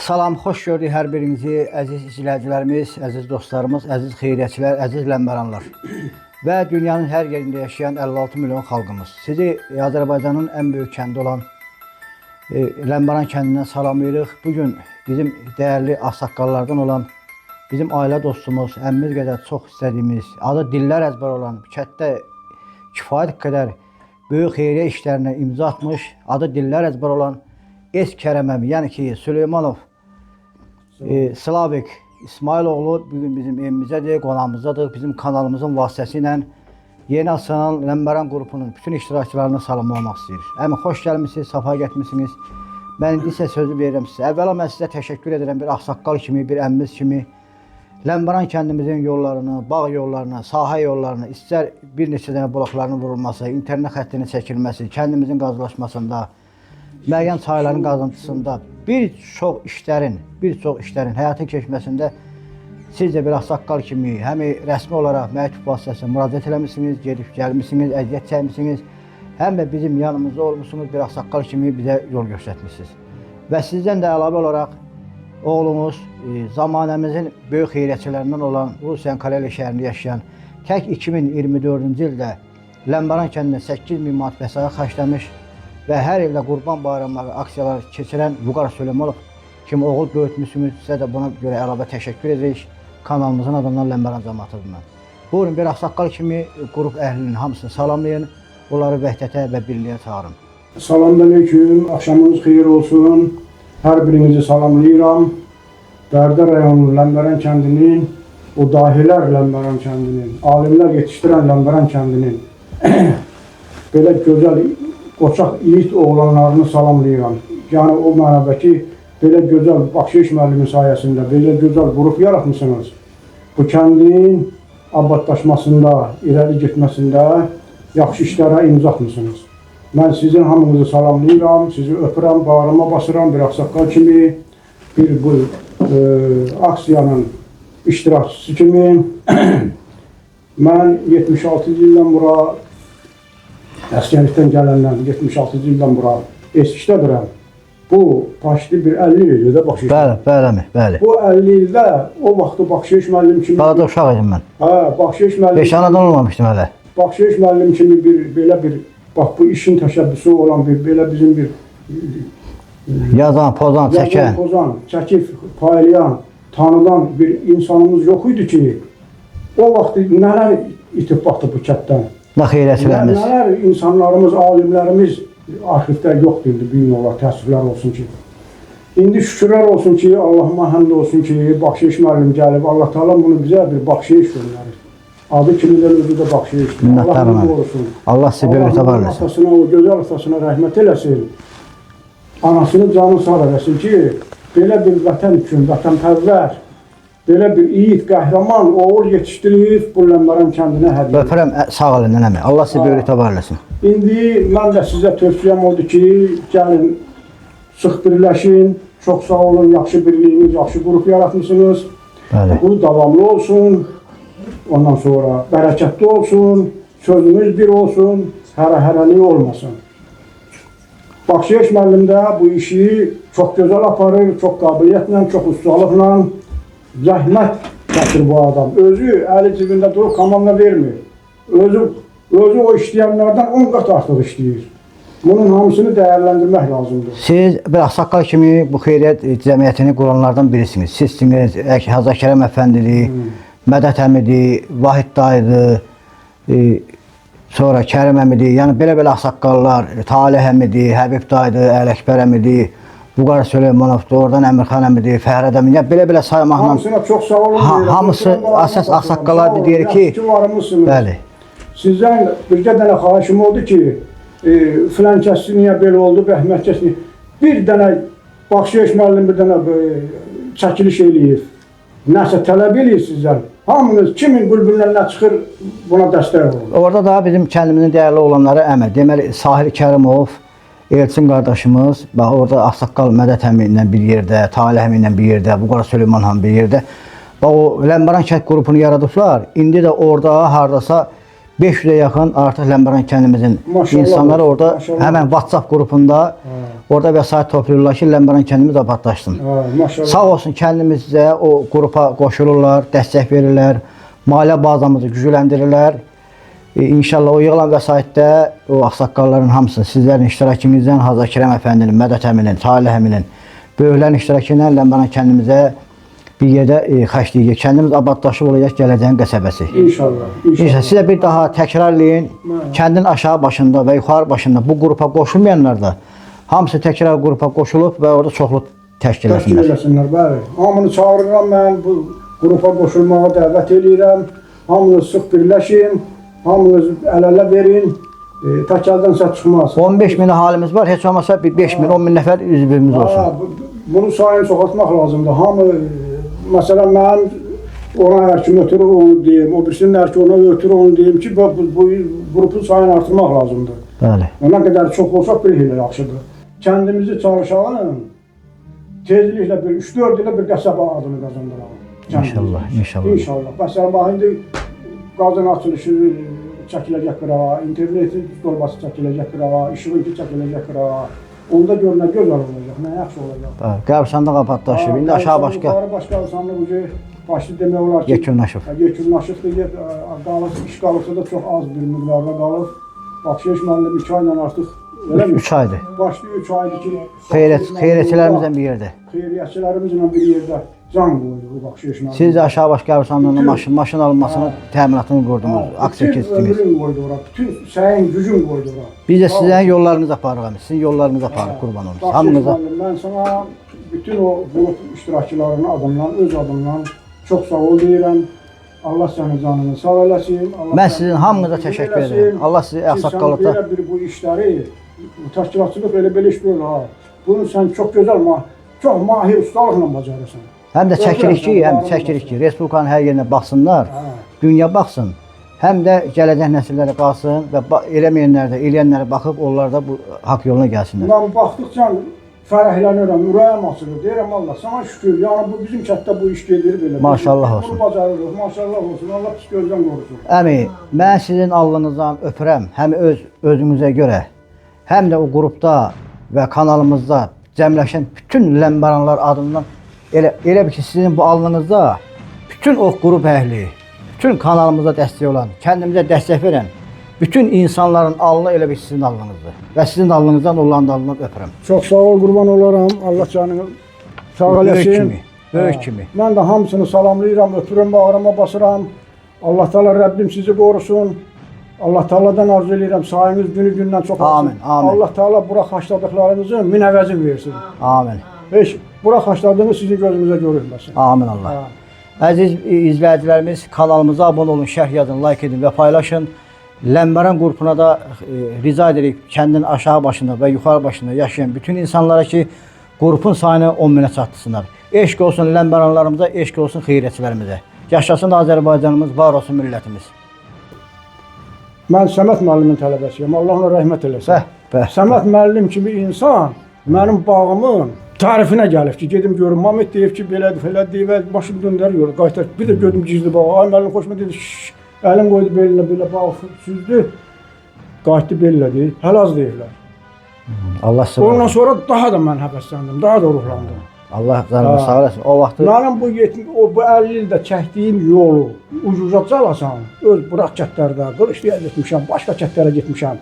Salam, xoş gördük hər birinizi, əziz izləyicilərimiz, əziz dostlarımız, əziz xeyriyyətçilər, əziz ləmbəranlar və dünyanın hər yerində yaşayan 56 milyon xalqımız. Sizi Azərbaycanın ən böyük kəndi olan Ləmbəran kəndindən salamlayırıq. Bugün bizim dəyərli ağsaqqallardan olan bizim ailə dostumuz, əmmimiz qədər çox istədiyimiz, adı dillər əzbər olan, kətdə kifayət qədər böyük xeyriyyə işlərinə imza atmış, adı dillər əzbər olan Kərəməvi, yəni ki Süleymanov Slavik İsmailoğlu bugün bizim evimizdədir, qonağımızdadır. Bizim kanalımızın vasitəsilə yeni açılan Ləmbəran qrupunun bütün iştirakçılarını salamlamaq istəyirik. Əmi, xoş gəlmişsiniz, safa getmişsiniz. Mən indi isə sözü verirəm sizə. Əvvəla mən sizə təşəkkür edirəm bir ağsaqqal kimi, bir əmmimiz kimi. Ləmbəran kəndimizin yollarını, bağ yollarını, sahə yollarını, istər bir neçə dənə bulaqlarının vurulması, internet xəttinin çəkilməsi, kəndimizin qazılaşmasında, müəyyən çayların qazıntısında bir çox işlərin həyata keçməsində siz də bir ağsaqqal kimi həm rəsmi olaraq məktub vasitəsilə müraciət eləmişsiniz, gedib gəlmişsiniz, əziyyət çəkmişsiniz, həm də bizim yanımızda olmuşsunuz, bir ağsaqqal kimi bizə yol göstərmişsiniz. Və sizdən də əlavə olaraq oğlumuz zamanəmizin böyük xeyriyyətçilərindən olan Rusiyanın Kareli şəhərində yaşayan tək 2024-cü ildə Ləmbəran kəndində 8000 manat vəsait xərcləmiş və hər ildə Qurban bayramları, aksiyalar keçirən Vüqar Süleymanov kimi oğul böyütmüşsünüz. Sizə də buna görə əlavə təşəkkür edirik kanalımızın adından, Ləmbəran cəmaatı adından. Buyurun, bir ağsaqqal kimi qrup əhlinin hamısını salamlayın, onları vəhdətə və birliyə çağırın. Salamünaleyküm, axşamınız xeyir olsun. Hər birinizi salamlayıram. Bərdə rayonunun Ləmbəran kəndinin, o dahilər Ləmbəran kəndinin, alimlər yetişdirən Ləmbəran kəndinin belə gözəl qoçaq yiğit oğlanlarını salamlayıram. Yəni o mənada ki, belə gözəl Baxşiş müəllimin sayəsində, belə gözəl qrup yaratmışsınız. Bu kəndin abadlaşmasında, irəli getməsində yaxşı işlərə imza atmışsınız. Mən sizin hamınızı salamlayıram, sizi öpürəm, bağrıma basıram bir ağsaqqal kimi, bir bu aksiyanın iştirakçısı kimi. Mən 76-cı ildən bura əskərlikdən gələndən 76-cı ildən bura eşikdədirəm. Bu başlı bir 50 ildir də Baxşiş. Bəli. Bu 50 ildə o vaxtı Baxşiş müəllim kimi... Qalada uşaq idim mən. Baxşiş müəllim... 5 anadan olmamışdım hələ. Baxşiş müəllim kimi belə bir, bax bu işin təşəbbüsü olan belə bizim bir... Yazan, pozan, çəkən. Çəkib, paylayan, tanıdan bir insanımız yox idi ki, o vaxtı nələr itib baxdı bu kətdən. Nə xeyriyyətçilərimiz. Nələr insanlarımız, alimlərimiz arxivdə yoxdur, bu gün olar, təəssüflər olsun ki. İndi şükürlər olsun ki, Allahıma həmd olsun ki, Baxşiş müəllim gəlib, Allah Teala bunu bizə bir Baxşiş göndərir. Adı kimindən özü də Baxşişdir. Allah həmd olsun. Allah sizə böyrətə var eləsin. Atasına, o gözəl atasına rəhmət eləsin. Anasını canı sağ eləsin ki, belə bir vətən üçün, vətənpərvər, belə bir yiğit, qəhrəman oğul yetişdirib bu Ləmbəran kəndinə hədiyyə. Öpürəm, sağ olun nənəmi. Allah sizə böyrətə var eləsin. İndi mən də sizə tövsiyəm oldu ki, gəlin, sıx birləşin, çox sağ olun, yaxşı birliyiniz, yaxşı qrup yaratmışsınız. Bu davamlı olsun, ondan sonra bərəkətli olsun, sözünüz bir olsun, hərə-hərəlik olmasın. Baxşiş müəllim də bu işi çox gözəl aparır, çox qabiliyyətlə, çox ustalıqla, zəhmət gətir bu adam. Özü əli cibində durub komanda vermir. Özü o işləyənlərdən 10 qat artıq işləyir. Bunun hamısını dəyərləndirmək lazımdır. Siz bir ağsaqqal kimi bu xeyriyyət cəmiyyətini quranlardan birisiniz. Sizsiniz, Hazar Kərəm əfəndidir, Mədət əmidir, Vahid dayıdır, sonra Kərim əmidir. Yəni belə ağsaqqallar, Talih əmidir, Həbib dayıdır, Ələkbər əmidir, Vüqar Süleymanovdur, oradan Əmirxan əmidir, Fəhərəd əmidir. Yəni belə saymaqla... Hamısına çox sağ olun. Hamısı əsas ağsaqqallar deyir ki... Bəli. Sizdən bircə dənə xahişim oldu ki, filan kəsi niyə belə oldu, Əhməd kəsi niyə... Bir dənə Baxşiş müəllim bir dənə çəkiliş eləyir. Nəsə tələb eləyir sizdən. Hamınız kimin qülbündən nə çıxır buna dəstək olun. Orada da bizim kəndimizin dəyərli olanları əməl. Deməli, Sahil Kərimov, Elçin qardaşımız, bax orada ağsaqqal Mədət əmi ilə bir yerdə, Talih əmi ilə bir yerdə, Vüqar Süleyman han bir yerdə. Bax o Ləmbəran kənd qrupunu yaradıblar. İndi də orada hardasa 500-ə yaxın artıq Ləmbəran kəndimizin insanları orada həmən WhatsApp qrupunda Orada vəsait toplayırlar ki, Ləmbəran kəndimiz abadlaşsın. Maşallah. Sağ olsun kəndimizdə o qrupa qoşulurlar, dəstək verirlər, maliyyə bazamızı gücləndirirlər. İnşallah o yığılan vəsaitdə o ağsaqqalların hamısını sizlərin iştirakınızdan Hacı Kərəm əfəndinin, Mədət əminin, Talih əminin, böyüklərin iştirakı ilə Ləmbəran kəndimizə bir yerdə xərcləyəcək. Kəndimiz abadlaşıb olacaq gələcəyin qəsəbəsi. İnşallah. İnşallah. Sizə bir daha təkrarlayın. Kəndin aşağı başında və yuxarı başında bu qrupa qoşulmayanlar da hamısı təkrar qrupa qoşulub və orada çoxlu təşkil Təşkil etsinlər. eləsinlər, bəli. Hamını çağırıram mən, bu qrupa qoşulmağa dəvət edirəm. Hamınız sıx birləşin, hamınız əl-ələ verin. Təkəldən çıxmaz. 15 min əhalimiz var, heç olmasa bir 5 min, 10 min nəfər üzvümüz olsun. Bunu sayını çoxaltmaq lazımdır. Hamı, məsələn, mən ona hər kim ötürü onu deyim, o birisinin hər ki ona ötürü onu deyim ki, bu qrupun sayını artırmaq lazımdır. Bəli. Ona qədər çox olsa bir elə yaxşıdır. Kəndimizi çalışalım, tezliklə bir 3-4 ilə bir qəsəbə adını qazandıralım. İnşallah, inşallah. İnşallah. Məsələn, bax, indi qazın açılışı çəkiləcək qırağa, internetin torbası çəkiləcək qırağa, işığınki çəkiləcək qırağa. Onda gör nə gözəl olacaq, nə yaxşı olacaq. Qəbirstanlıq abadlaşıb, indi aşağı başqa. Yuxarı başqa insanlıq başlı demək olar ki, Yekunlaşıb. Yekunlaşıbdır, iş qalıqsa da çox az bir miqdarda qalıb. Baxşiş müəllim 2 ayla artıq, elə mi? 3 aydır. Başlı 3 aydır ki, Xeyriyyətçilərimizlə bir yerdə. Xeyriyyətçilərimizlə bir yerdə can qoydu bu baxşiş müəllim. Siz də aşağı baş qəbirstanlığına maşın alınmasını, təminatını qurdunuz, aksiya keçdiniz. Bütün ömrün qoydu ora, bütün səyin, gücün qoydu ora. Biz də sizin yollarınızı aparıq, sizin yollarınızı aparıq, qurban olun. Hamınıza. Mən sana bütün o qrup iştirakçılarının adından, öz adımdan çox sağ ol deyirəm. Allah sənin canını sağ eləsin. Mən sizin hamınıza təşəkkür edirəm. Allah sizi əxsaqqalıqda. Sən belə bir bu işləri, təşkilatçılıq elə iş deyil ha. Bunu sən çox gözəl, çox mahir ustalıqla bacarırsan. Həm də çəkirik ki, Respublikanın hər yerinə baxsınlar, dünya baxsın. Həm də gələcək nəsillərə qalsın və eləməyənlər də, eləyənlərə baxıb onlar da bu haqq yoluna gəlsinlər. Mən baxdıqca fərəhlənirəm, ürəyim açılır, deyirəm Allah, sana şükür, yəni bu bizim kətdə bu iş gedir belə. Maşallah olsun. Bunu bacarırıq, maşallah olsun, Allah pis gözdən qorusun. Əmi, mən sizin alnınızdan öpürəm, həm özünüzə görə, həm də o qrupda və kanalımızda cəmləşən bütün Ləmbəranlar adından elə bir ki, sizin bu alnınızda bütün o qrup əhli, bütün kanalımıza dəstək olan, kəndimizə dəstək verən bütün insanların alnı elə bir sizin alnınızdır. Və sizin alnınızdan onların alnından öpürəm. Çox sağ ol, qurban olaram. Allah canını sağ eləsin. Böyük kimi. Mən də hamısını salamlayıram, öpürəm, bağrıma basıram. Allah Teala Rəbbim sizi qorusun. Allah Teala'dan arzu edirəm, sayınız günü-gündən çox olsun. Amin, amin. Allah Teala bura xaçladıqlarınızı min əvəzi versin. Amin. Heç bura xaçladığınız sizi gözümüzə görünməsin. Amin Allah. Əziz izləyicilərimiz, kanalımıza abunə olun, şərh yazın, like edin və paylaşın. Ləmbəran qrupuna da rica edirik, kəndin aşağı başında və yuxarı başında yaşayan bütün insanlara ki, qrupun sayını 10 minə çatdırsınlar. Eşq olsun Ləmbəranlarımıza, eşq olsun xeyriyyətçilərimizə. Yaşasın Azərbaycanımız, var olsun millətimiz. Mən Səməd müəllimin tələbəsiyəm, Allah ona rəhmət eləsin. Bəh. Səməd müəllim kimi insan mənim bağımın tarifinə gəlib ki, gedim görüm, Mamet deyib ki, belə deyib, başım döndərir, qaytar. Bir də gördüm gizli bağı, ay müəllim xoşuma dedi, əlim qoydu belinə, belə bağı süzdü, qayıtdı belinə deyir, həlaz deyirlər. Allah sizə Ondan sonra daha da mən həvəsləndim, daha da ruhlandım. Allah canını sağ olasın. O vaxtı Mənim bu 50 ildə çəkdiyim yolu ucuza calasan, öz bıraq kətlərdə, Qılıçlıya getmişəm, başqa kətlərə getmişəm.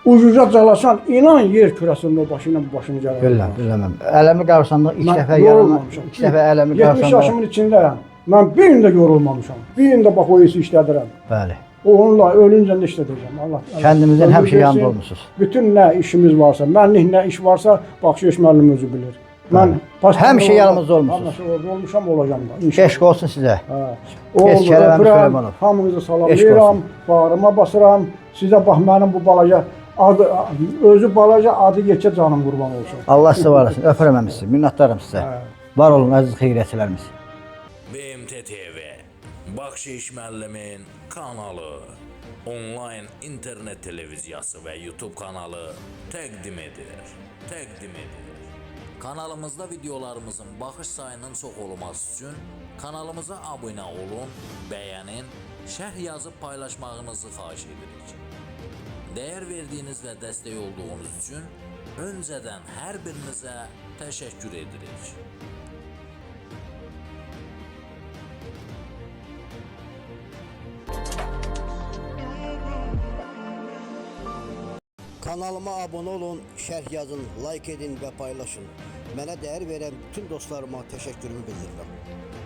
Ucuza calasan, inan yer kürəsinin o başı ilə bu başını gəlir. Bilməm. Ələmi qarşısında ilk dəfə yorulmamışam. 2 dəfə ələmi 70 qarşısında. yaşımın içindəyəm. Mən bir gün də yorulmamışam. Bir gün də bax o işi işlədirəm. Bəli. Onunla ölüncə də işlədəcəm. Allah. Kəndimizin ömür həmişə yanında versin. olmusunuz. Bütün nə işimiz varsa, mənlik nə iş varsa, Baxşiş müəllim özü bilir. Mən Həmişə yanımızda olmusunuz. Həmişə olmuşam, olacam da. İnşallah. Eşq olsun sizə. Oldu, Kərəm öpürəm, Süleymanov. hamınızı Eşq salamlayıram, olsun. bağrıma basıram. Sizə bax, mənim bu balaca, özü balaca adı yekə canım qurban olsun. Allah sizə var olsun. Öpürəm sizi. Minnətdarım sizə. Var olun əziz xeyriyyətçilərimiz. BMT TV Baxşiş müəllimin kanalı, onlayn internet televiziyası və YouTube kanalı təqdim edir. Kanalımızda videolarımızın baxış sayının çox olması üçün kanalımıza abunə olun, bəyənin, şərh yazıb paylaşmağınızı xahiş edirik. Dəyər verdiyiniz və dəstək olduğunuz üçün öncədən hər birinizə təşəkkür edirik. Kanalıma abone olun, şərh yazın, like edin və paylaşın. Mənə dəyər verən bütün dostlarıma təşəkkürümü bildirirəm.